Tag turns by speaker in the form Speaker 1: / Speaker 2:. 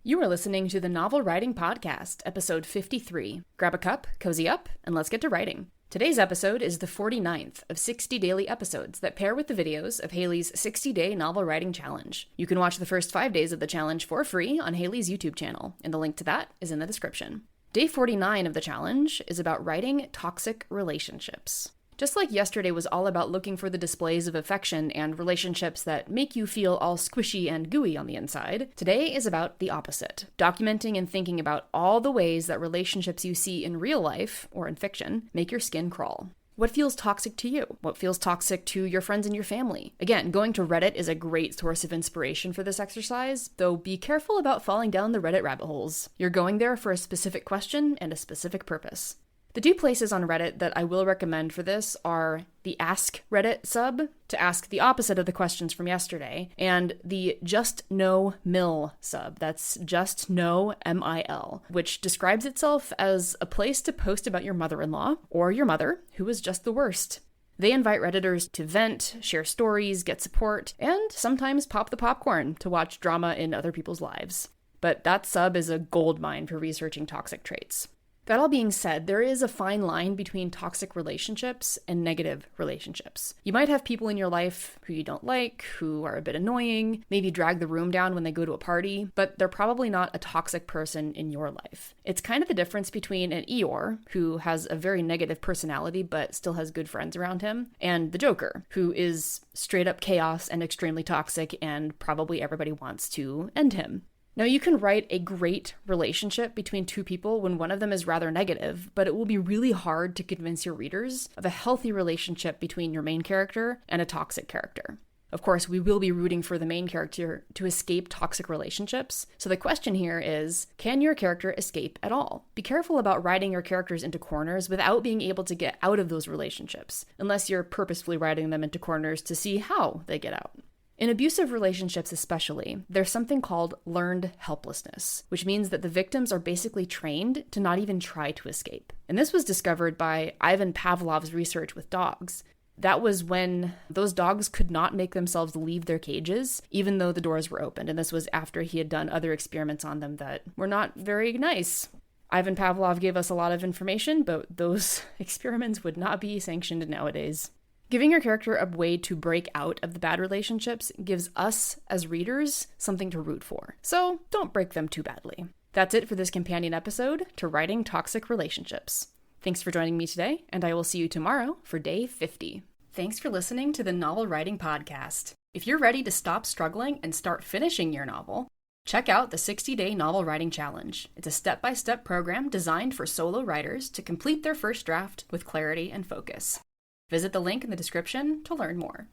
Speaker 1: You are listening to the Novel Writing Podcast, episode 53. Grab a cup, cozy up, and let's get to writing. Today's episode is the 49th of 60 daily episodes that pair with the videos of Haley's 60-day novel writing challenge. You can watch the first 5 days of the challenge for free on Haley's YouTube channel, and the link to that is in the description. Day 49 of the challenge is about writing toxic relationships. Just like yesterday was all about looking for the displays of affection and relationships that make you feel all squishy and gooey on the inside, today is about the opposite, documenting and thinking about all the ways that relationships you see in real life, or in fiction, make your skin crawl. What feels toxic to you? What feels toxic to your friends and your family? Again, going to Reddit is a great source of inspiration for this exercise, though be careful about falling down the Reddit rabbit holes. You're going there for a specific question and a specific purpose. The two places on Reddit that I will recommend for this are the Ask Reddit sub, to ask the opposite of the questions from yesterday, and the Just No Mill sub, that's Just No MIL, which describes itself as a place to post about your mother-in-law, or your mother, who is just the worst. They invite Redditors to vent, share stories, get support, and sometimes pop the popcorn to watch drama in other people's lives. But that sub is a goldmine for researching toxic traits. That all being said, there is a fine line between toxic relationships and negative relationships. You might have people in your life who you don't like, who are a bit annoying, maybe drag the room down when they go to a party, but they're probably not a toxic person in your life. It's kind of the difference between an Eeyore, who has a very negative personality but still has good friends around him, and the Joker, who is straight up chaos and extremely toxic and probably everybody wants to end him. Now, you can write a great relationship between two people when one of them is rather negative, but it will be really hard to convince your readers of a healthy relationship between your main character and a toxic character. Of course, we will be rooting for the main character to escape toxic relationships, so the question here is, can your character escape at all? Be careful about writing your characters into corners without being able to get out of those relationships, unless you're purposefully writing them into corners to see how they get out. In abusive relationships especially, there's something called learned helplessness, which means that the victims are basically trained to not even try to escape. And this was discovered by Ivan Pavlov's research with dogs. That was when those dogs could not make themselves leave their cages, even though the doors were opened. And this was after he had done other experiments on them that were not very nice. Ivan Pavlov gave us a lot of information, but those experiments would not be sanctioned nowadays. Giving your character a way to break out of the bad relationships gives us, as readers, something to root for. So don't break them too badly. That's it for this companion episode to Writing Toxic Relationships. Thanks for joining me today, and I will see you tomorrow for day 50. Thanks for listening to the Novel Writing Podcast. If you're ready to stop struggling and start finishing your novel, check out the 60-Day Novel Writing Challenge. It's a step-by-step program designed for solo writers to complete their first draft with clarity and focus. Visit the link in the description to learn more.